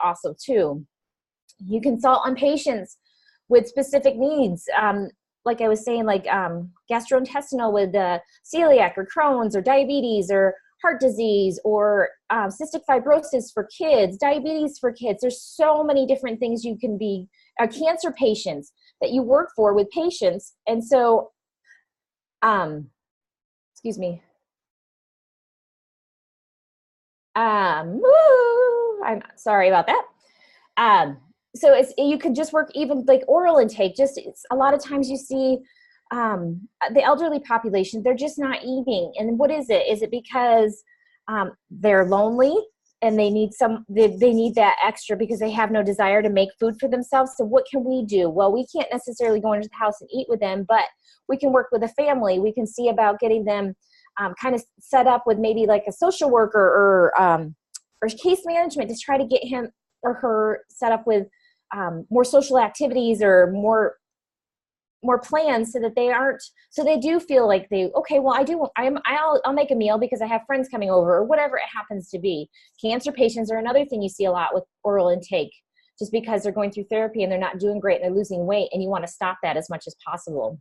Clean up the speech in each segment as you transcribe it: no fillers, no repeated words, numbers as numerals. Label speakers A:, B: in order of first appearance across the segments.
A: also too. You consult on patients with specific needs. Like I was saying, like gastrointestinal with celiac or Crohn's or diabetes or heart disease or cystic fibrosis for kids, diabetes for kids. There's so many different things you can be, cancer patients that you work for with patients. And so, excuse me. I'm sorry about that. So you could just work even like oral intake. It's a lot of times you see the elderly population, they're just not eating. And what is it? Is it because they're lonely and they need they need that extra because they have no desire to make food for themselves? So what can we do? Well, we can't necessarily go into the house and eat with them, but we can work with a family. We can see about getting them kind of set up with maybe like a social worker or case management to try to get him or her set up with more social activities or more plans so that they do feel like I'll make a meal because I have friends coming over or whatever it happens to be. Cancer patients are another thing you see a lot with oral intake, just because they're going through therapy and they're not doing great and they're losing weight, and you want to stop that as much as possible.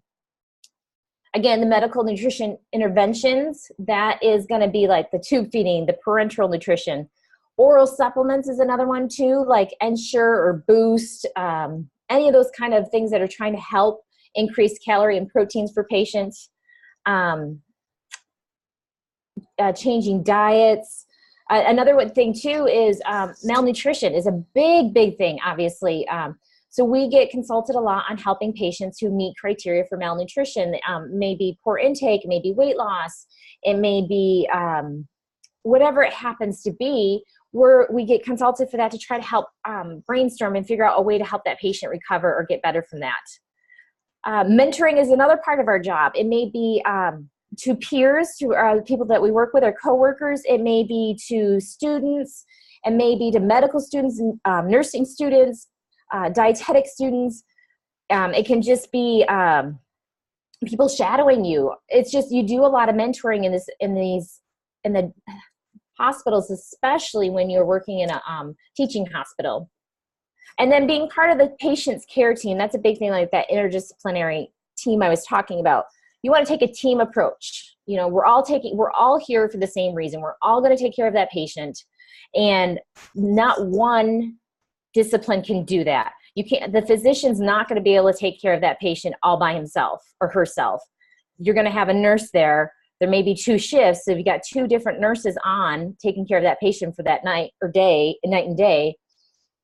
A: Again, the medical nutrition interventions, that is going to be like the tube feeding, the parenteral nutrition. Oral supplements is another one too, like Ensure or Boost, any of those kind of things that are trying to help increase calorie and proteins for patients. Changing diets. Another thing too is malnutrition is a big thing, obviously. So we get consulted a lot on helping patients who meet criteria for malnutrition. Maybe poor intake, maybe weight loss, it may be whatever it happens to be. We get consulted for that to try to help brainstorm and figure out a way to help that patient recover or get better from that. Mentoring is another part of our job. It may be to peers, to people that we work with, our coworkers. It may be to students. It may be to medical students, nursing students, dietetic students. It can just be people shadowing you. It's just, you do a lot of mentoring in the hospitals, especially when you're working in a teaching hospital. And then being part of the patient's care team, that's a big thing, like that interdisciplinary team I was talking about. You want to take a team approach. You know, we're all here for the same reason. We're all going to take care of that patient, and not one discipline can do that. The physician's not going to be able to take care of that patient all by himself or herself. You're going to have a nurse there. There may be 2 shifts. So if you got 2 different nurses on taking care of that patient for that night and day,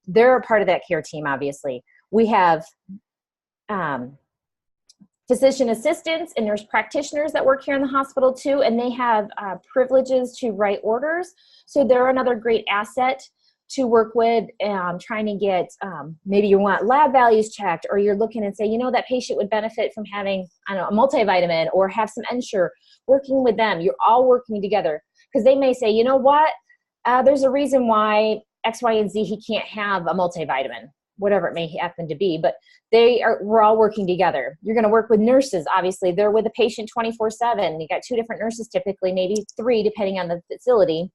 A: they're a part of that care team, obviously. We have physician assistants and nurse practitioners that work here in the hospital too, and they have privileges to write orders. So they're another great asset to work with, trying to get, maybe you want lab values checked, or you're looking and say, that patient would benefit from having, a multivitamin or have some Ensure. Working with them, you're all working together, because they may say, there's a reason why X, Y, and Z, he can't have a multivitamin, whatever it may happen to be, but we're all working together. You're going to work with nurses. Obviously, they're with the patient 24/7. You got 2 different nurses, typically, maybe 3, depending on the facility.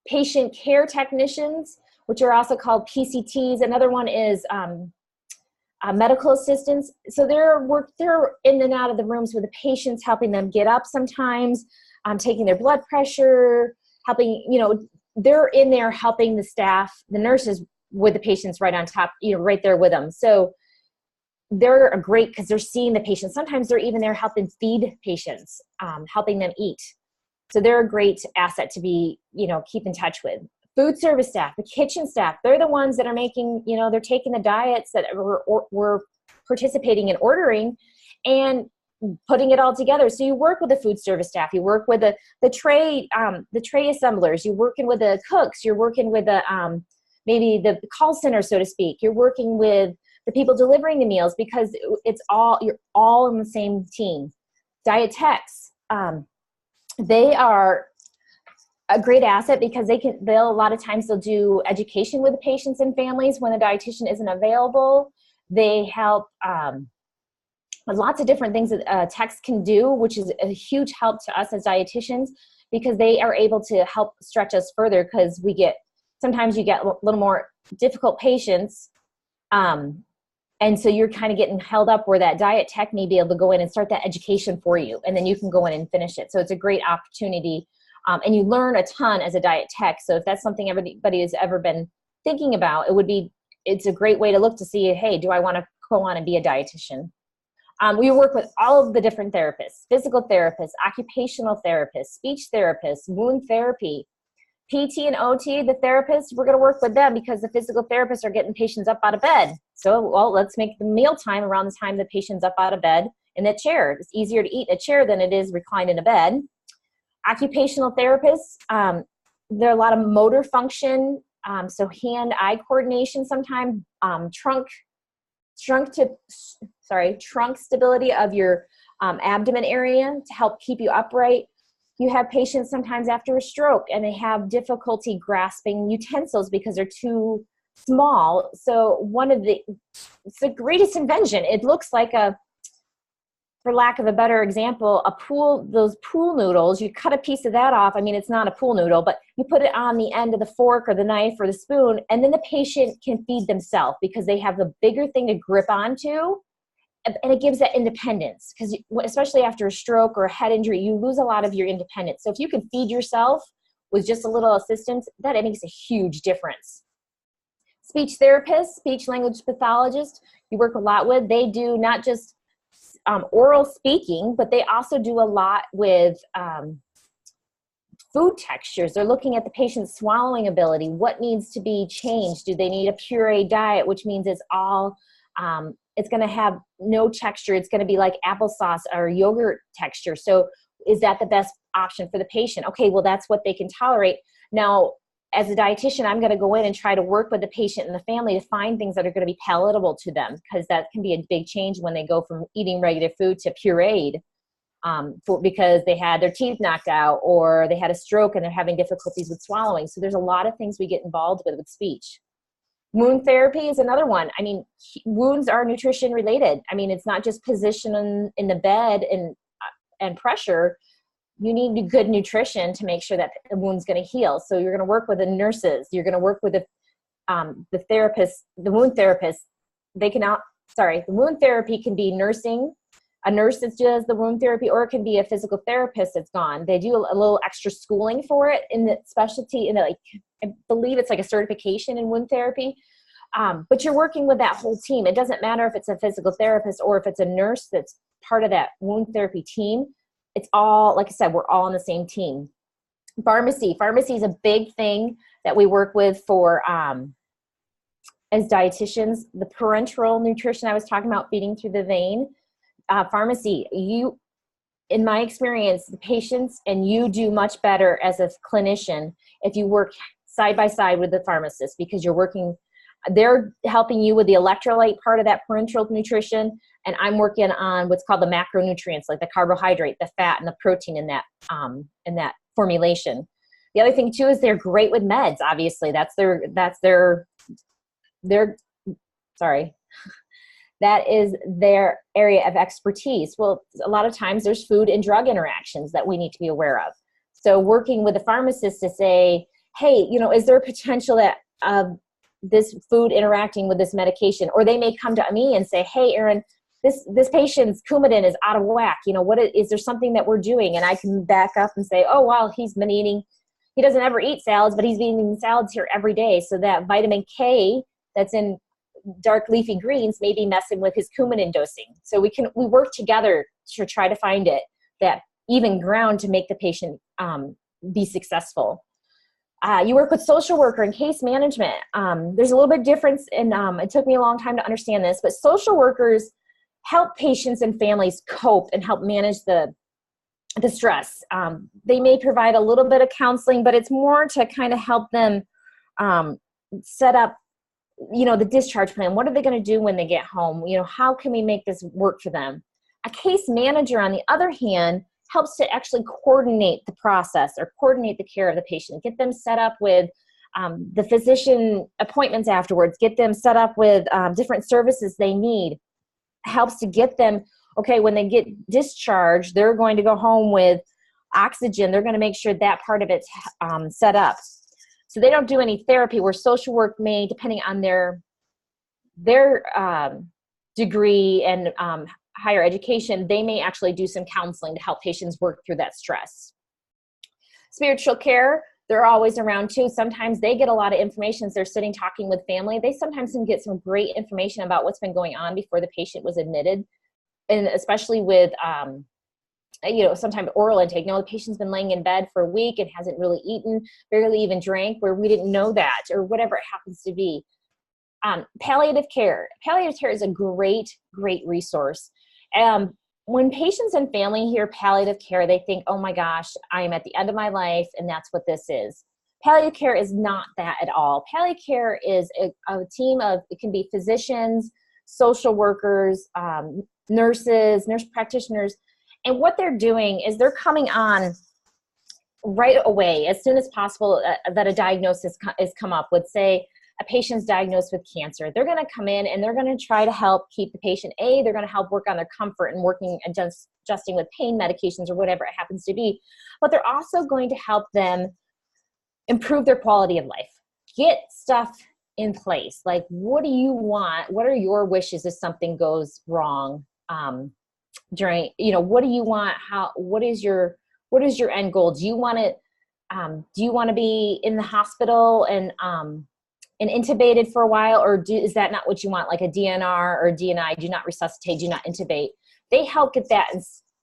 A: Patient care technicians, which are also called PCTs. Another one is medical assistants. So they're in and out of the rooms with the patients, helping them get up sometimes, taking their blood pressure, helping, they're in there helping the staff, the nurses, with the patients right on top, right there with them. So they're great because they're seeing the patients. Sometimes they're even there helping feed patients, helping them eat. So they're a great asset to be, keep in touch with. Food service staff, the kitchen staff, they're the ones that are making, they're taking the diets that we're participating in ordering and putting it all together. So you work with the food service staff, you work with the tray assemblers, you're working with the cooks, you're working with the maybe the call center, so to speak. You're working with the people delivering the meals, because you're all in the same team. Dietetics, they are a great asset because a lot of times they'll do education with the patients and families when the dietitian isn't available. They help lots of different things that techs can do, which is a huge help to us as dietitians. because they are able to help stretch us further, because sometimes you get a little more difficult patients. And so you're kind of getting held up where that diet tech may be able to go in and start that education for you. And then you can go in and finish it. So it's a great opportunity. And you learn a ton as a diet tech. So if that's something everybody has ever been thinking about, it's a great way to look to see, hey, do I want to go on and be a dietitian? We work with all of the different therapists: physical therapists, occupational therapists, speech therapists, wound therapy, PT and OT, the therapists. We're going to work with them because the physical therapists are getting patients up out of bed. So, well, let's make the meal time around the time the patient's up out of bed in a chair. It's easier to eat in a chair than it is reclined in a bed. Occupational therapists, there are a lot of motor function, so hand-eye coordination sometimes, trunk stability of your abdomen area to help keep you upright. You have patients sometimes after a stroke and they have difficulty grasping utensils because they're too small. So it's the greatest invention. It looks like for lack of a better example, those pool noodles. You cut a piece of that off. I mean, it's not a pool noodle, but you put it on the end of the fork or the knife or the spoon, and then the patient can feed themselves because they have the bigger thing to grip onto. And it gives that independence, because especially after a stroke or a head injury, you lose a lot of your independence. So if you can feed yourself with just a little assistance, that it makes a huge difference. Speech therapists, speech language pathologists, you work a lot with. They do not just oral speaking, but they also do a lot with food textures. They're looking at the patient's swallowing ability. What needs to be changed? Do they need a puree diet, which means it's all it's going to have no texture. It's going to be like applesauce or yogurt texture. So is that the best option for the patient? Okay, well, that's what they can tolerate. Now, as a dietitian, I'm going to go in and try to work with the patient and the family to find things that are going to be palatable to them, because that can be a big change when they go from eating regular food to pureed because they had their teeth knocked out or they had a stroke and they're having difficulties with swallowing. So there's a lot of things we get involved with speech. Wound therapy is another one. I mean, wounds are nutrition related. I mean, it's not just position in the bed and pressure. You need good nutrition to make sure that the wound's going to heal. So you're going to work with the nurses. You're going to work with the therapists, the wound therapists. The wound therapy can be nursing, a nurse that does the wound therapy, or it can be a physical therapist that's gone. They do a little extra schooling for it in the specialty, I believe it's like a certification in wound therapy. But you're working with that whole team. It doesn't matter if it's a physical therapist or if it's a nurse that's part of that wound therapy team. It's all, like I said, we're all on the same team. Pharmacy is a big thing that we work with for as dietitians. The parenteral nutrition I was talking about, feeding through the vein. Pharmacy, in my experience, the patients and you do much better as a clinician if you work side by side with the pharmacist, because they're helping you with the electrolyte part of that parenteral nutrition, and I'm working on what's called the macronutrients, like the carbohydrate, the fat, and the protein in that formulation. The other thing too is they're great with meds. Obviously, that is their area of expertise. Well, a lot of times there's food and drug interactions that we need to be aware of. So working with the pharmacist to say, hey, is there a potential that this food interacting with this medication? Or they may come to me and say, hey, Erin, this patient's Coumadin is out of whack. Is there something that we're doing? And I can back up and say, oh, well, he doesn't ever eat salads, but he's been eating salads here every day. So that vitamin K that's in dark leafy greens may be messing with his Coumadin dosing. So we work together to try to find that even ground to make the patient be successful. You work with social worker and case management. There's a little bit of difference in, it took me a long time to understand this, but social workers help patients and families cope and help manage the stress. They may provide a little bit of counseling, but it's more to kind of help them set up, the discharge plan. What are they going to do when they get home? How can we make this work for them? A case manager, on the other hand, helps to actually coordinate the process or coordinate the care of the patient, get them set up with the physician appointments afterwards, get them set up with different services they need, helps to get them, okay, when they get discharged, they're going to go home with oxygen, they're going to make sure that part of it's set up. So they don't do any therapy, where social work may, depending on their degree and higher education, they may actually do some counseling to help patients work through that stress. Spiritual care, they're always around too. Sometimes they get a lot of information as they're sitting talking with family. They sometimes can get some great information about what's been going on before the patient was admitted. And especially with, sometimes oral intake. No, the patient's been laying in bed for a week and hasn't really eaten, barely even drank, where we didn't know that, or whatever it happens to be. Palliative care. Palliative care is a great, great resource. When patients and family hear palliative care, they think, oh my gosh, I am at the end of my life, and that's what this is. Palliative care is not that at all. Palliative care is a team of, it can be physicians, social workers, nurses, nurse practitioners, and what they're doing is they're coming on right away, as soon as possible, that a diagnosis is come up with, say, a patient's diagnosed with cancer. They're going to come in and they're going to try to help keep the patient, they're going to help work on their comfort and adjusting with pain medications or whatever it happens to be. But they're also going to help them improve their quality of life. Get stuff in place. Like, what do you want? What are your wishes if something goes wrong? What do you want? What is your end goal? Do you want to be in the hospital and intubated for a while, or is that not what you want? Like a DNR or DNI, do not resuscitate, do not intubate. They help get that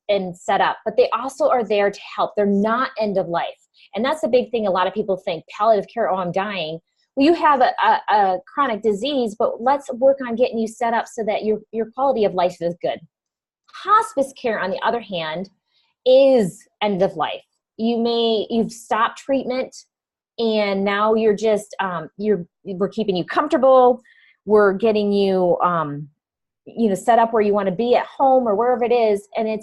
A: and set up, but they also are there to help. They're not end of life. And that's the big thing. A lot of people think palliative care, oh, I'm dying. Well, you have a chronic disease, but let's work on getting you set up so that your quality of life is good. Hospice care, on the other hand, is end of life. You've stopped treatment, and now you're just, we're keeping you comfortable. We're getting you, set up where you want to be at home or wherever it is. And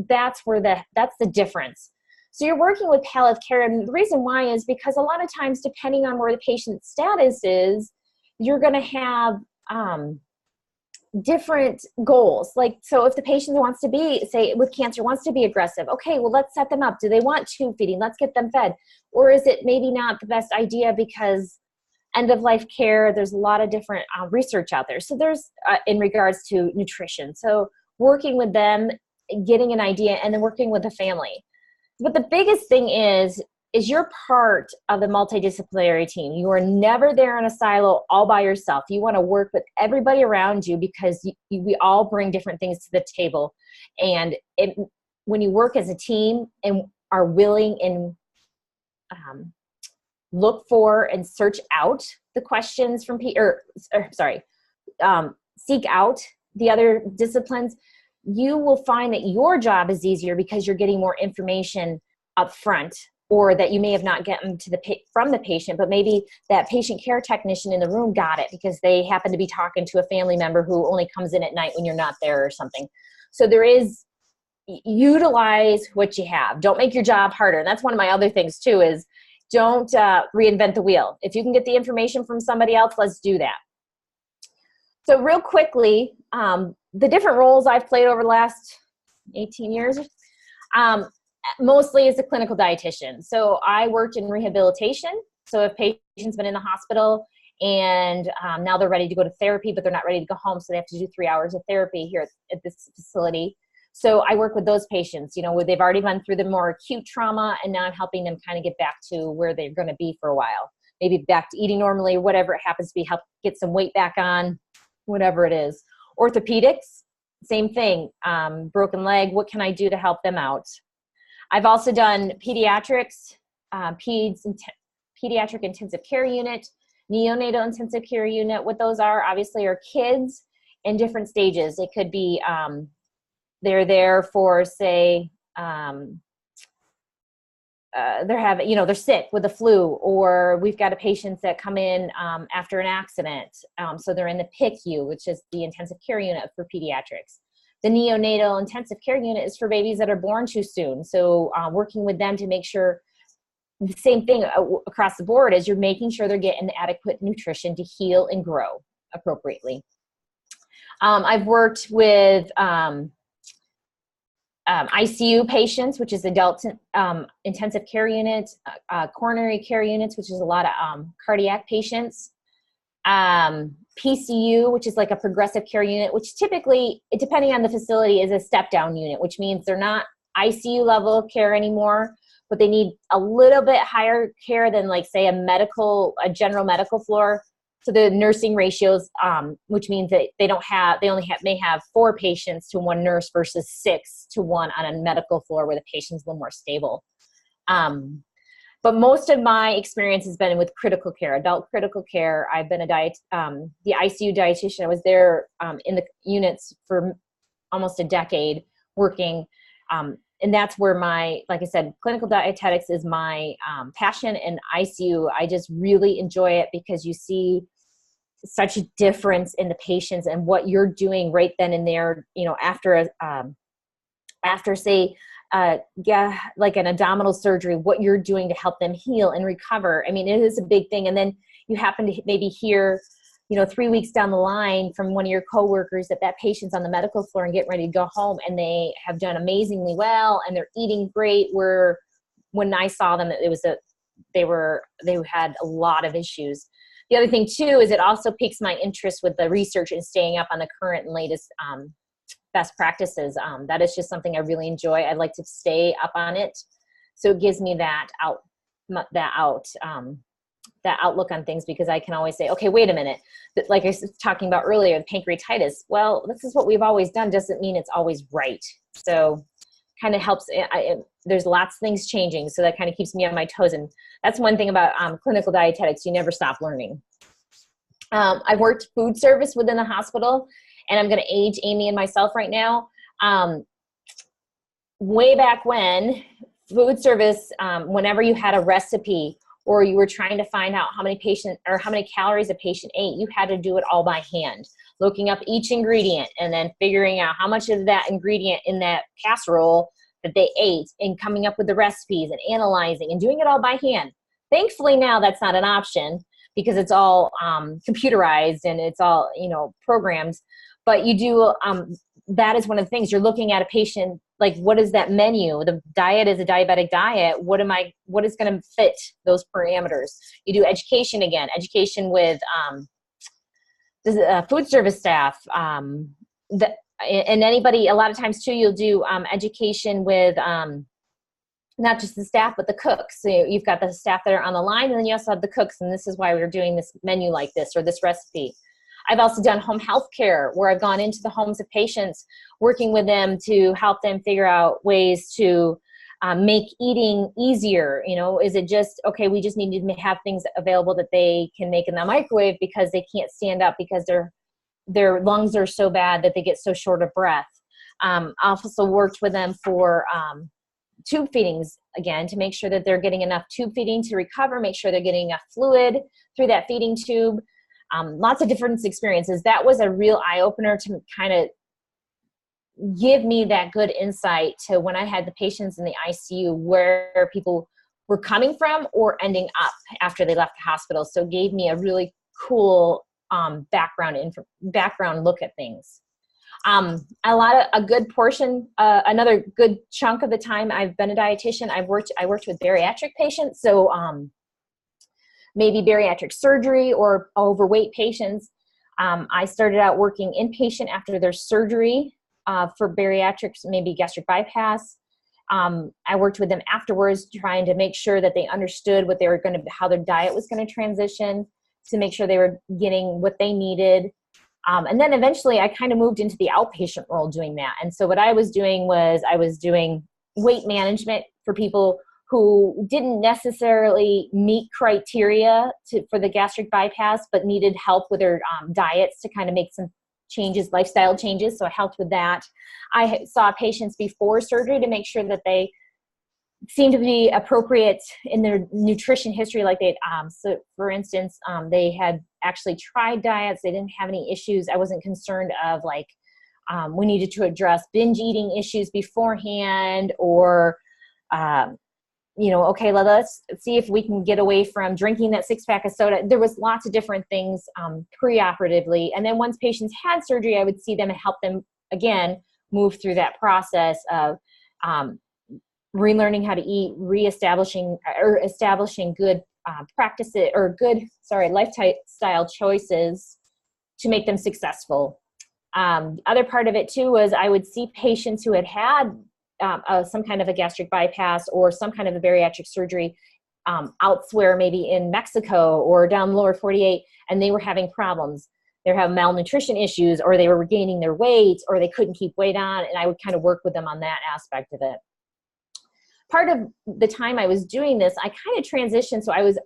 A: that's the difference. So you're working with palliative care. And the reason why is because a lot of times, depending on where the patient's status is, you're going to have, different goals. Like, so if the patient wants to be, say with cancer, wants to be aggressive, okay, well, let's set them up. Do they want tube feeding? Let's get them fed. Or is it maybe not the best idea because end of life care, there's a lot of different research out there. So there's in regards to nutrition. So working with them, getting an idea, and then working with the family. But the biggest thing is you're part of the multidisciplinary team. You are never there in a silo all by yourself. You want to work with everybody around you because we all bring different things to the table. And when you work as a team and are willing and look for and search out the questions from seek out the other disciplines, you will find that your job is easier because you're getting more information up front, or that you may have not gotten from the patient, but maybe that patient care technician in the room got it because they happen to be talking to a family member who only comes in at night when you're not there or something. So utilize what you have. Don't make your job harder. And that's one of my other things too, is don't reinvent the wheel. If you can get the information from somebody else, let's do that. So real quickly, the different roles I've played over the last 18 years, mostly as a clinical dietitian. So I worked in rehabilitation. So if patients been in the hospital and now they're ready to go to therapy, but they're not ready to go home, so they have to do 3 hours of therapy here at this facility. So I work with those patients, where they've already gone through the more acute trauma, and now I'm helping them kind of get back to where they're going to be for a while. Maybe back to eating normally, whatever it happens to be, help get some weight back on, whatever it is. Orthopedics, same thing. Broken leg, what can I do to help them out? I've also done pediatrics, pediatric intensive care unit, neonatal intensive care unit. What those are, obviously, are kids in different stages. It could be they're there for, say, they're sick with the flu, or we've got patients that come in after an accident. So they're in the PICU, which is the intensive care unit for pediatrics. The neonatal intensive care unit is for babies that are born too soon. So working with them to make sure the same thing across the board is you're making sure they're getting adequate nutrition to heal and grow appropriately. I've worked with ICU patients, which is adult intensive care unit, coronary care units, which is a lot of cardiac patients, PCU, which is like a progressive care unit, which typically, depending on the facility, is a step-down unit, which means they're not ICU level care anymore, but they need a little bit higher care than, like, say, a general medical floor. So the nursing ratios, which means that they may have 4 patients to 1 nurse versus 6 to 1 on a medical floor where the patient's a little more stable. But most of my experience has been with critical care, adult critical care. I've been the ICU dietitian. I was there in the units for almost a decade working. And that's where like I said, clinical dietetics is my passion, and ICU, I just really enjoy it because you see such a difference in the patients and what you're doing right then and there, after say, like an abdominal surgery, what you're doing to help them heal and recover. I mean, it is a big thing. And then you happen to maybe hear, 3 weeks down the line from one of your coworkers that patient's on the medical floor and getting ready to go home, and they have done amazingly well and they're eating great. Where when I saw them, they had a lot of issues. The other thing too is it also piques my interest with the research and staying up on the current and latest best practices. That is just something I really enjoy. I like to stay up on it, so it gives me that outlook on things, because I can always say, okay, wait a minute. Like I was talking about earlier, pancreatitis. Well, this is what we've always done. Doesn't mean it's always right. So kind of helps. There's lots of things changing. So that kind of keeps me on my toes. And that's one thing about clinical dietetics. You never stop learning. I've worked food service within the hospital, and I'm going to age Amy and myself right now. Way back when, food service, whenever you had a recipe or you were trying to find out how many calories a patient ate, you had to do it all by hand, looking up each ingredient and then figuring out how much of that ingredient in that casserole that they ate, and coming up with the recipes and analyzing and doing it all by hand. Thankfully now that's not an option because it's all computerized and it's all, programs. But you do, that is one of the things. You're looking at a patient, like, what is that menu? The diet is a diabetic diet. What is going to fit those parameters? You do education with the food service staff. And anybody, a lot of times too, you'll do education with not just the staff, but the cooks. So you've got the staff that are on the line, and then you also have the cooks. And this is why we're doing this menu like this, or this recipe. I've also done home health care, where I've gone into the homes of patients, working with them to help them figure out ways to make eating easier. Is it just, okay, we just need to have things available that they can make in the microwave because they can't stand up because their lungs are so bad that they get so short of breath. I've also worked with them for tube feedings, again, to make sure that they're getting enough tube feeding to recover, make sure they're getting enough fluid through that feeding tube. Lots of different experiences. That was a real eye-opener to kind of give me that good insight to when I had the patients in the ICU, where people were coming from or ending up after they left the hospital. So it gave me a really cool background look at things. A good portion, another good chunk of the time I've been a dietitian, I worked with bariatric patients. So maybe bariatric surgery or overweight patients. I started out working inpatient after their surgery for bariatrics, maybe gastric bypass. I worked with them afterwards, trying to make sure that they understood how their diet was going to transition, to make sure they were getting what they needed. And then eventually I kind of moved into the outpatient role doing that. And so what I was doing was I was doing weight management for people who didn't necessarily meet criteria for the gastric bypass, but needed help with their diets to kind of make some changes, lifestyle changes. So I helped with that. I saw patients before surgery to make sure that they seemed to be appropriate in their nutrition history. Like so for instance, they had actually tried diets. They didn't have any issues. I wasn't concerned of we needed to address binge eating issues beforehand, or, okay, let's see if we can get away from drinking that 6-pack of soda. There was lots of different things preoperatively. And then once patients had surgery, I would see them and help them, again, move through that process of relearning how to eat, establishing good practices or good, lifestyle choices to make them successful. Other part of it too was I would see patients who had some kind of a gastric bypass or some kind of a bariatric surgery elsewhere, maybe in Mexico or down lower 48, and they were having problems. They were having malnutrition issues, or they were regaining their weight, or they couldn't keep weight on, and I would kind of work with them on that aspect of it. Part of the time I was doing this, I kind of transitioned, so I was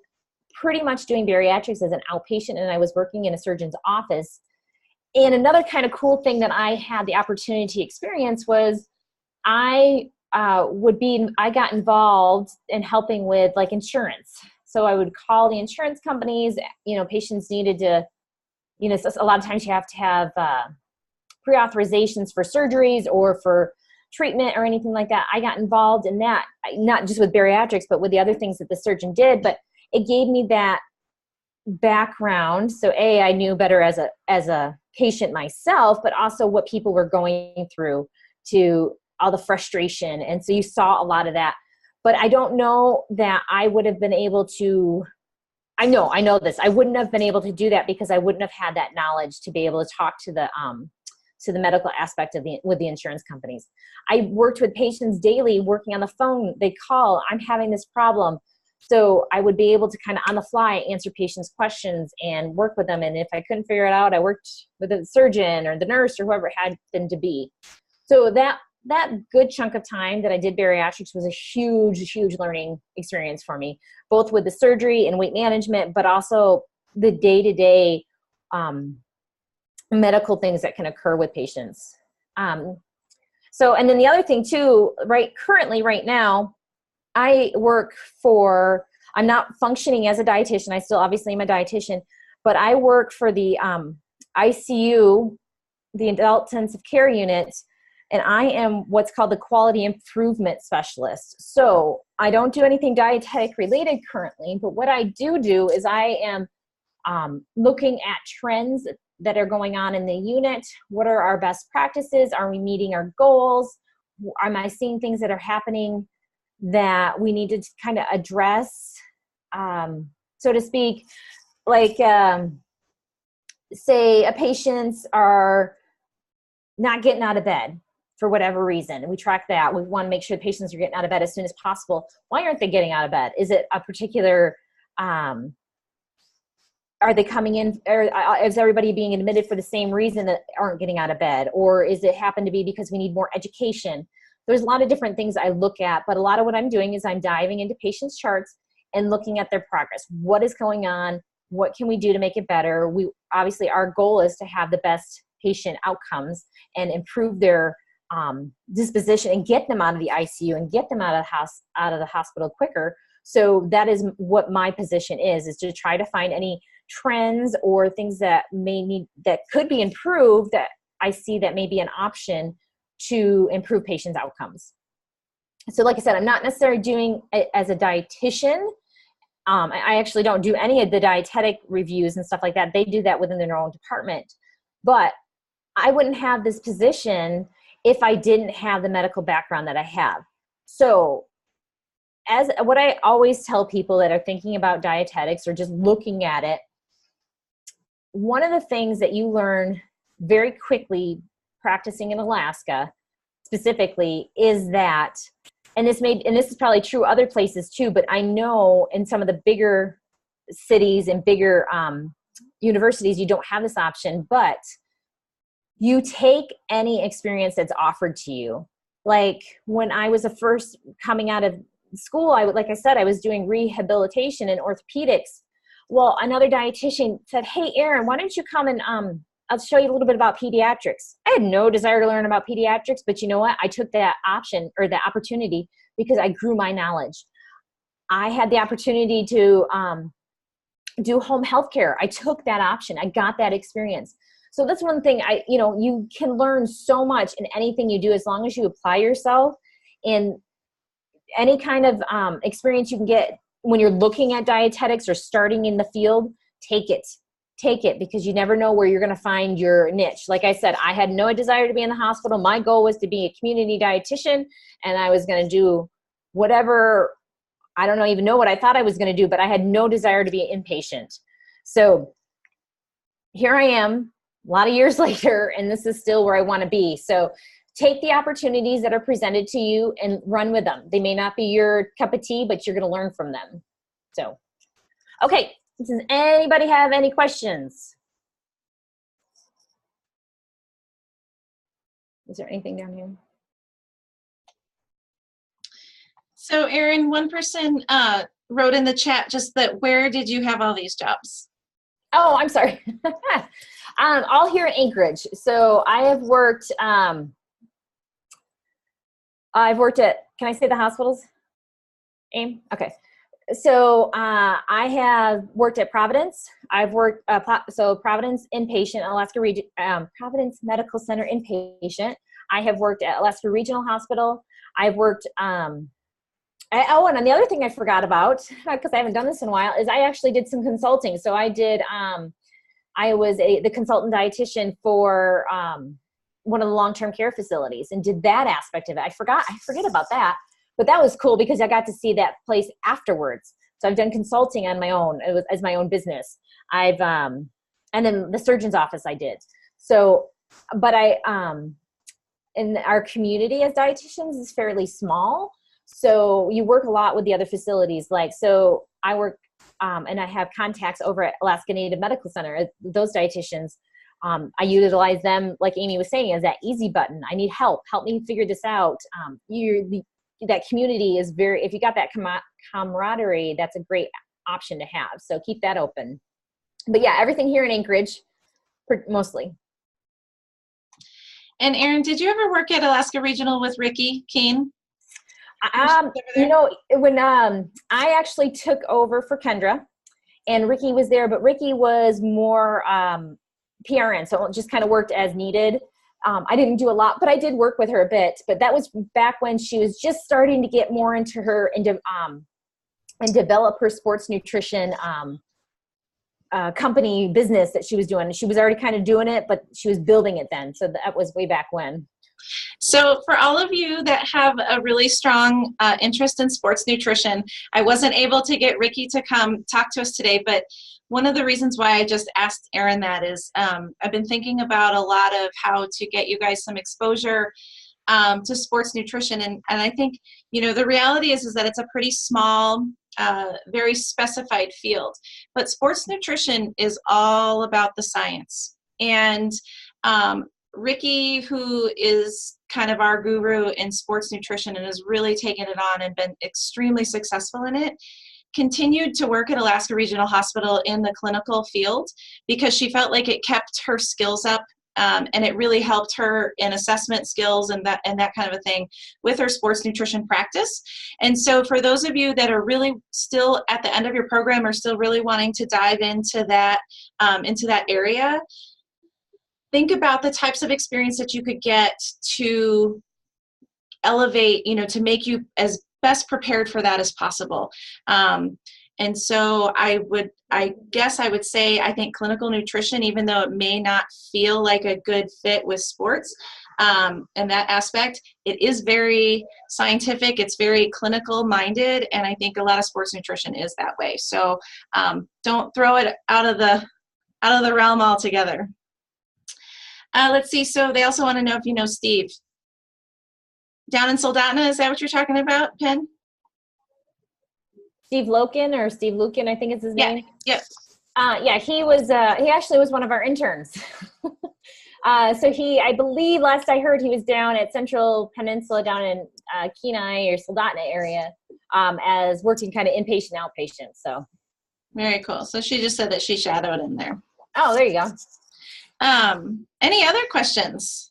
A: pretty much doing bariatrics as an outpatient, and I was working in a surgeon's office. And another kind of cool thing that I had the opportunity to experience was I got involved in helping with like insurance. So I would call the insurance companies, patients needed to, a lot of times you have to have pre-authorizations for surgeries or for treatment or anything like that. I got involved in that, not just with bariatrics, but with the other things that the surgeon did, but it gave me that background. So I knew better as a patient myself, but also what people were going through, to all the frustration. And so you saw a lot of that, but I don't know that I would have been able to, I know this, I wouldn't have been able to do that because I wouldn't have had that knowledge to be able to talk to the medical aspect with the insurance companies. I worked with patients daily, working on the phone. They call, I'm having this problem. So I would be able to kind of on the fly answer patients' questions and work with them. And if I couldn't figure it out, I worked with the surgeon or the nurse or whoever it had been to be. So that good chunk of time that I did bariatrics was a huge, huge learning experience for me, both with the surgery and weight management, but also the day-to-day medical things that can occur with patients. And then the other thing too, currently right now, I'm not functioning as a dietitian. I still obviously am a dietitian, but I work for the ICU, the Adult Intensive Care Unit, and I am what's called the Quality Improvement Specialist. So I don't do anything dietetic related currently, but what I do is I am looking at trends that are going on in the unit. What are our best practices? Are we meeting our goals? Am I seeing things that are happening that we need to kind of address, so to speak? Like, say a patients are not getting out of bed for whatever reason, and we track that. We want to make sure the patients are getting out of bed as soon as possible. Why aren't they getting out of bed? Is it a particular, are they coming in, or is everybody being admitted for the same reason that aren't getting out of bed? Or is it happen to be because we need more education? There's a lot of different things I look at, but a lot of what I'm doing is I'm diving into patients' charts and looking at their progress. What is going on? What can we do to make it better? Obviously, our goal is to have the best patient outcomes and improve their disposition and get them out of the ICU and get them out of the hospital quicker. So that is what my position is to try to find any trends or things that could be improved, that I see that may be an option to improve patients' outcomes. So like I said, I'm not necessarily doing it as a dietitian. I actually don't do any of the dietetic reviews and stuff like that. They do that within their own department. But I wouldn't have this position if I didn't have the medical background that I have. So as what I always tell people that are thinking about dietetics or just looking at it, one of the things that you learn very quickly practicing in Alaska specifically is that, and this is probably true other places too, but I know in some of the bigger cities and bigger universities, you don't have this option, but you take any experience that's offered to you. Like when I was first coming out of school, like I said, I was doing rehabilitation and orthopedics. Well, another dietitian said, "Hey, Erin, why don't you come and I'll show you a little bit about pediatrics." I had no desire to learn about pediatrics, but you know what? I took that option or that opportunity because I grew my knowledge. I had the opportunity to do home health care. I took that option. I got that experience. So that's one thing you can learn so much in anything you do as long as you apply yourself. And any kind of experience you can get when you're looking at dietetics or starting in the field, take it. take it, because you never know where you're going to find your niche. Like I said, I had no desire to be in the hospital. My goal was to be a community dietitian, and I was going to do whatever. I don't even know what I thought I was going to do, but I had no desire to be inpatient. So here I am a lot of years later, and this is still where I want to be. So take the opportunities that are presented to you and run with them. They may not be your cup of tea, but you're going to learn from them. So, okay. Does anybody have any questions? Is there anything down here?
B: So Erin, one person wrote in the chat just that, where did you have all these jobs?
A: Oh, I'm sorry. All here in Anchorage. So I have worked, I've worked at, can I say the hospitals? AIM? Okay. So I have worked at Providence. I've worked, Providence inpatient, Alaska Region, Providence Medical Center inpatient. I have worked at Alaska Regional Hospital. I've worked, and the other thing I forgot about, because I haven't done this in a while, is I actually did some consulting. So I did, I was the consultant dietitian for one of the long-term care facilities, and did that aspect of it. I forget about that. But that was cool because I got to see that place afterwards. So I've done consulting on my own, as my own business. I've, and then the surgeon's office I did. So, but in our community as dietitians is fairly small. So you work a lot with the other facilities. Like, so I work, and I have contacts over at Alaska Native Medical Center. Those dietitians, I utilize them, like Amy was saying, as that easy button. I need help. Help me figure this out. That community is if you got that camaraderie, that's a great option to have. So keep that open. But yeah, everything here in Anchorage, mostly.
B: And Erin, did you ever work at Alaska Regional with Ricky Keene?
A: You know, when I actually took over for Kendra, and Ricky was there, but Ricky was more PRN, so it just kind of worked as needed. I didn't do a lot, but I did work with her a bit. But that was back when she was just starting to get more into her and develop her sports nutrition company business that she was doing. She was already kind of doing it, but she was building it then. So that was way back when.
B: So for all of you that have a really strong interest in sports nutrition, I wasn't able to get Ricky to come talk to us today, but one of the reasons why I just asked Erin that is I've been thinking about a lot of how to get you guys some exposure to sports nutrition. And I think, you know, the reality is that it's a pretty small, very specified field. But sports nutrition is all about the science. And Ricky, who is kind of our guru in sports nutrition and has really taken it on and been extremely successful in it, continued to work at Alaska Regional Hospital in the clinical field because she felt like it kept her skills up, and it really helped her in assessment skills and that kind of a thing with her sports nutrition practice. And so for those of you that are really still at the end of your program or still really wanting to dive into that area, think about the types of experience that you could get to elevate, you know, to make you as best prepared for that as possible. And so I guess I would say, I think clinical nutrition, even though it may not feel like a good fit with sports, and that aspect, it is very scientific, it's very clinical minded, and I think a lot of sports nutrition is that way. So don't throw it out of the realm altogether. Let's see, so they also want to know if you know Steve. Down in Soldotna, is that what you're talking about, Penn?
A: Steve Loken, or Steve Lukin, I think is his name.
B: Yep.
A: Yeah, he actually was one of our interns. So I believe last I heard, he was down at Central Peninsula down in Kenai or Soldotna area, as working kind of inpatient, outpatient. So
B: very cool. So she just said that she shadowed in there.
A: Oh, there you go.
B: Any other questions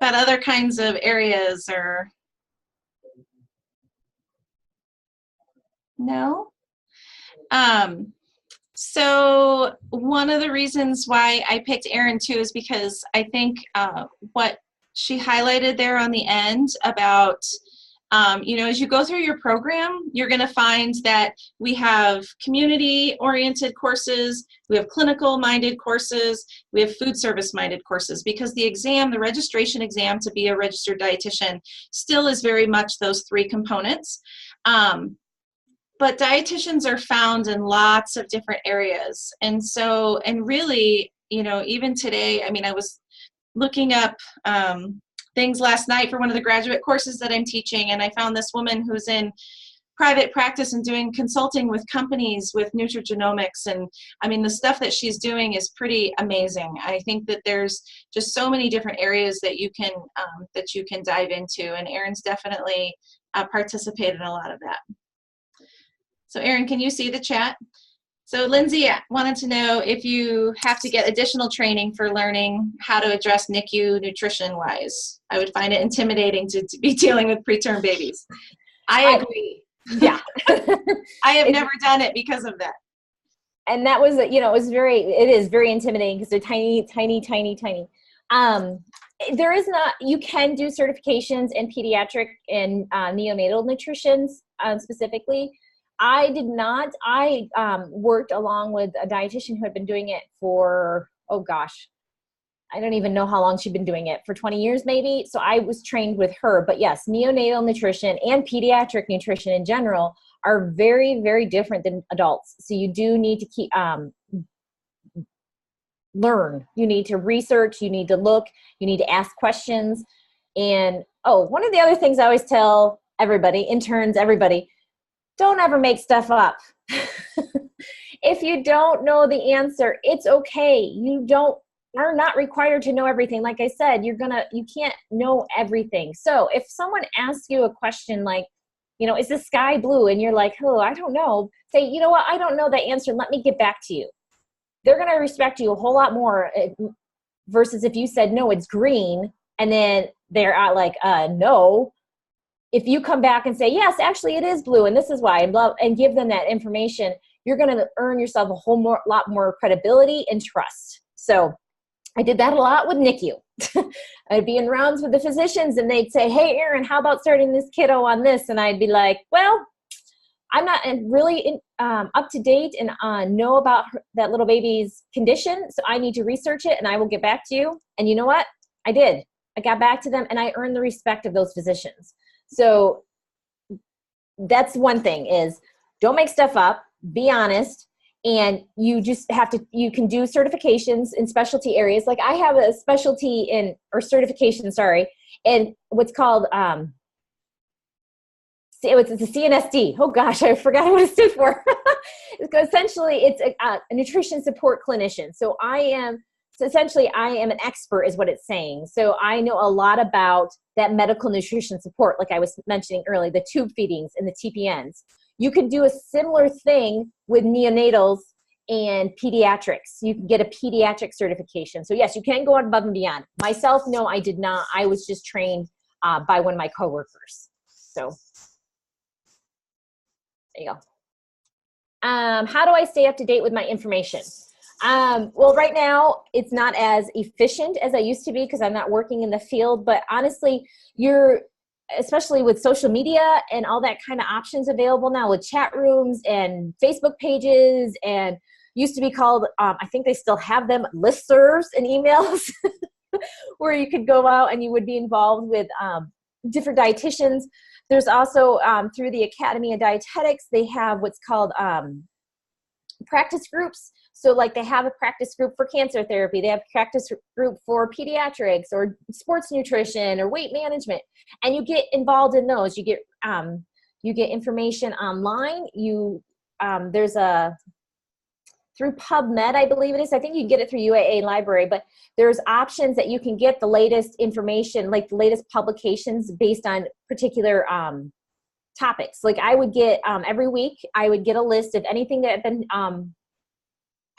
B: about other kinds of areas or? No? So one of the reasons why I picked Erin too is because I think what she highlighted there on the end about As you go through your program, you're going to find that we have community-oriented courses, we have clinical-minded courses, we have food service-minded courses, because the registration exam to be a registered dietitian still is very much those three components. But dietitians are found in lots of different areas. And really, even today, I was looking up things last night for one of the graduate courses that I'm teaching, and I found this woman who's in private practice and doing consulting with companies with nutrigenomics, and the stuff that she's doing is pretty amazing. I think that there's just so many different areas that you can dive into, and Erin's definitely participated in a lot of that. So Erin, can you see the chat? So Lindsay wanted to know if you have to get additional training for learning how to address NICU nutrition-wise. I would find it intimidating to be dealing with preterm babies. I agree.
A: Yeah.
B: I have never done it because of that.
A: And that was, it is very intimidating because they're tiny, tiny, tiny, tiny. You can do certifications in pediatric and neonatal nutrition specifically. I did not. I worked along with a dietitian who had been doing it for, I don't even know how long she'd been doing it, for 20 years maybe. So I was trained with her. But yes, neonatal nutrition and pediatric nutrition in general are very, very different than adults. So you do need to learn. You need to research. You need to look. You need to ask questions. And, one of the other things I always tell everybody, interns, everybody, don't ever make stuff up. If you don't know the answer, it's okay. You are not required to know everything. Like I said, you can't know everything. So if someone asks you a question like, is the sky blue? And you're like, I don't know. Say, you know what? I don't know the answer. Let me get back to you. They're going to respect you a whole lot more versus if you said, no, it's green. And then they're like, no. If you come back and say, yes, actually it is blue and this is why, and give them that information, you're going to earn yourself a lot more credibility and trust. So I did that a lot with NICU. I'd be in rounds with the physicians and they'd say, hey, Erin, how about starting this kiddo on this? And I'd be like, well, I'm not really up to date and know about that little baby's condition. So I need to research it and I will get back to you. And you know what? I did. I got back to them and I earned the respect of those physicians. So that's one thing, is don't make stuff up, be honest, and you can do certifications in specialty areas. Like I have a specialty certification in what's called, it's a CNSD. Oh gosh, I forgot what it stood for. Essentially, it's a nutrition support clinician. So essentially I am an expert is what it's saying. So I know a lot about that medical nutrition support, like I was mentioning earlier, the tube feedings and the TPNs. You can do a similar thing with neonatals and pediatrics. You can get a pediatric certification. So yes, you can go above and beyond. Myself, no, I did not. I was just trained by one of my coworkers. So there you go. How do I stay up to date with my information? Well, right now it's not as efficient as I used to be because I'm not working in the field, but honestly, especially with social media and all that kind of options available now with chat rooms and Facebook pages, and used to be called, I think they still have them, listservs and emails where you could go out and you would be involved with different dietitians. There's also through the Academy of Dietetics, they have what's called practice groups. So like they have a practice group for cancer therapy, they have a practice group for pediatrics or sports nutrition or weight management, and you get involved in those. You get information online. There's through PubMed, I believe it is. I think you can get it through UAA Library, but there's options that you can get the latest information, like the latest publications based on particular topics. Like I would get every week, I would get a list of anything that had been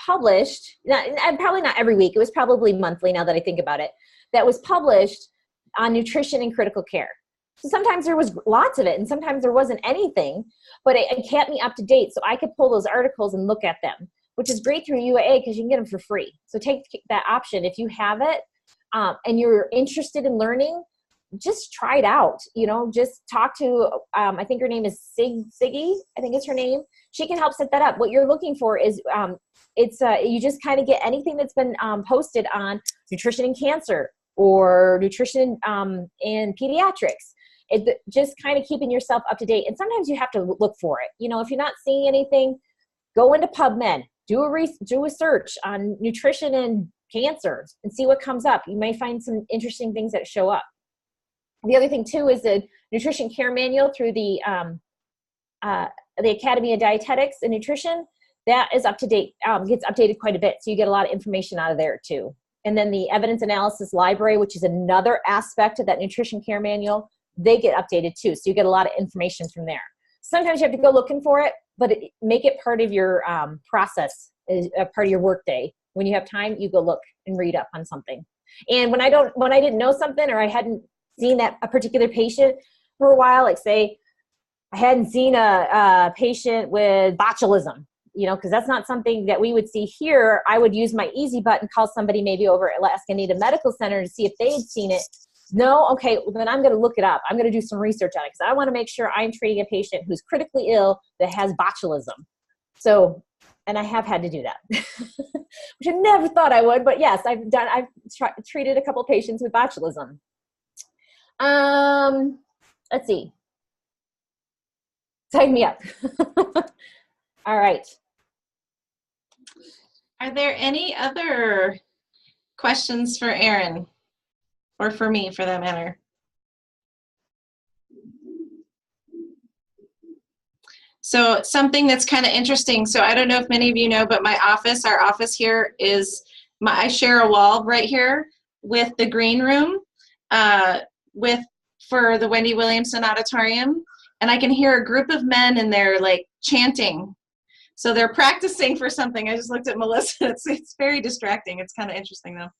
A: published, and probably not every week, it was probably monthly now that I think about it, that was published on nutrition and critical care. So sometimes there was lots of it and sometimes there wasn't anything, but it kept me up to date so I could pull those articles and look at them, which is great through UAA because you can get them for free. So take that option if you have it and you're interested in learning. just try it out. You know, just talk to, I think her name is Siggy, I think is her name. She can help set that up. What you're looking for is, you just kind of get anything that's been posted on nutrition and cancer or nutrition in pediatrics. Just kind of keeping yourself up to date. And sometimes you have to look for it. You know, if you're not seeing anything, go into PubMed, do a search on nutrition and cancer and see what comes up. You may find some interesting things that show up. The other thing too is the nutrition care manual through the Academy of Dietetics and Nutrition. That is up to date, gets updated quite a bit. So you get a lot of information out of there too. And then the evidence analysis library, which is another aspect of that nutrition care manual, they get updated too. So you get a lot of information from there. Sometimes you have to go looking for it, but make it part of your process, a part of your workday. When you have time, you go look and read up on something. And when I didn't know something, or I hadn't seen a particular patient for a while, like say I hadn't seen a patient with botulism, you know, because that's not something that we would see here. I would use my easy button, call somebody maybe over at Alaska Native Medical Center to see if they had seen it. No, okay, well, then I'm going to look it up. I'm going to do some research on it because I want to make sure I'm treating a patient who's critically ill that has botulism. So, and I have had to do that, which I never thought I would, but yes, I've treated a couple patients with botulism. Let's see. Sign me up. All right.
B: Are there any other questions for Erin? Or for me, for that matter? So something that's kind of interesting. So I don't know if many of you know, but our office here is, I share a wall right here with the green room for the Wendy Williamson Auditorium. And I can hear a group of men and they're like chanting. So they're practicing for something. I just looked at Melissa. It's very distracting. It's kind of interesting though.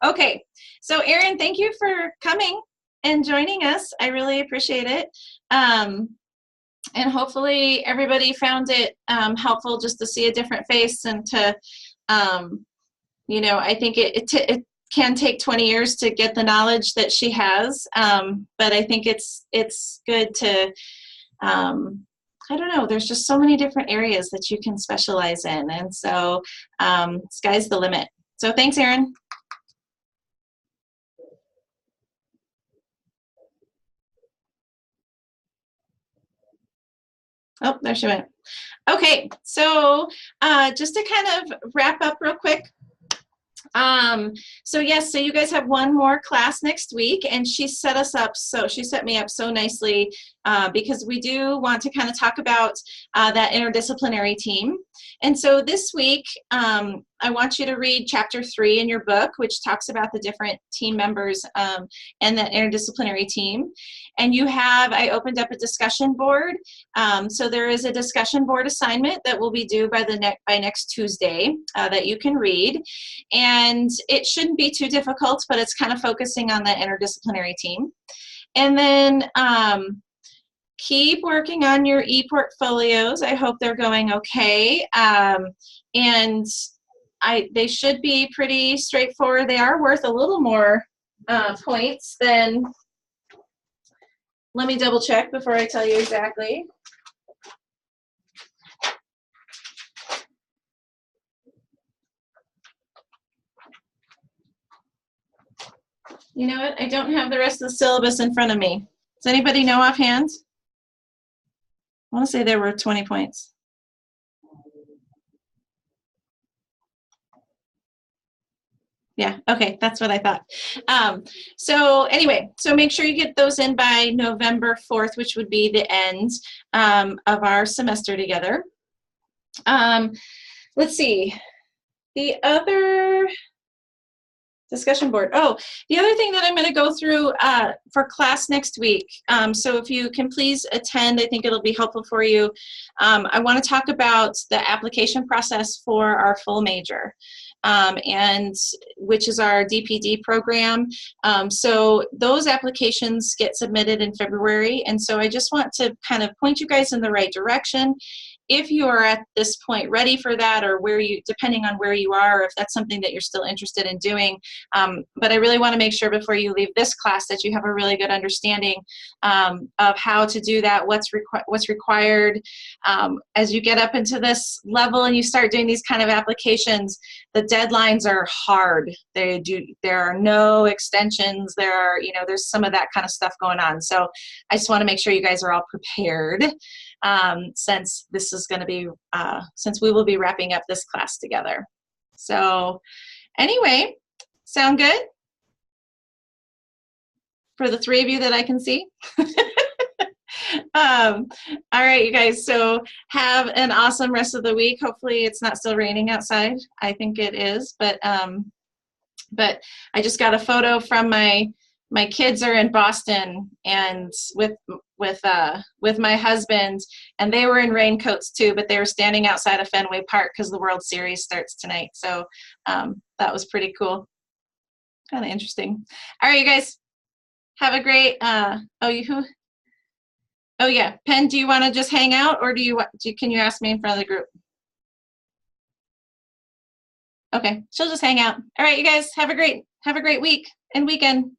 B: Okay, so Erin, thank you for coming and joining us. I really appreciate it. And hopefully everybody found it helpful just to see a different face and to, you know, I think it can take 20 years to get the knowledge that she has, but I think it's good to, I don't know, there's just so many different areas that you can specialize in. And so sky's the limit. So thanks, Erin. Oh, there she went. Okay, so just to kind of wrap up real quick. So yes, so you guys have one more class next week, and she set me up so nicely because we do want to kind of talk about that interdisciplinary team. And so this week, I want you to read chapter 3 in your book, which talks about the different team members and that interdisciplinary team. And I opened up a discussion board. So there is a discussion board assignment that will be due by next Tuesday that you can read. And it shouldn't be too difficult, but it's kind of focusing on that interdisciplinary team. And then keep working on your e-portfolios. I hope they're going okay. And they should be pretty straightforward. They are worth a little more points than, let me double check before I tell you exactly. You know what? I don't have the rest of the syllabus in front of me. Does anybody know offhand? I want to say there were 20 points. Yeah, okay, that's what I thought. So anyway, so make sure you get those in by November 4th, which would be the end of our semester together. Let's see. The other discussion board. Oh, the other thing that I'm going to go through for class next week. So if you can please attend, I think it'll be helpful for you. I want to talk about the application process for our full major. And which is our DPD program. So those applications get submitted in February. And so I just want to kind of point you guys in the right direction if you are at this point ready for that, or where you, depending on where you are, or if that's something that you're still interested in doing. But I really want to make sure before you leave this class that you have a really good understanding of how to do that, what's required. As you get up into this level and you start doing these kind of applications, the deadlines are hard. There are no extensions. There's some of that kind of stuff going on. So I just want to make sure you guys are all prepared, since we will be wrapping up this class together. So anyway, sound good? For the 3 of you that I can see? All right, you guys, so have an awesome rest of the week. Hopefully it's not still raining outside. I think it is, but I just got a photo from my kids are in Boston, and with my husband, and they were in raincoats too, but they were standing outside of Fenway Park because the World Series starts tonight. So that was pretty cool. Kind of interesting. All right, you guys, have a great, oh yeah, Penn, do you want to just hang out, or can you ask me in front of the group? Okay, she'll just hang out. All right, you guys, have a great week and weekend.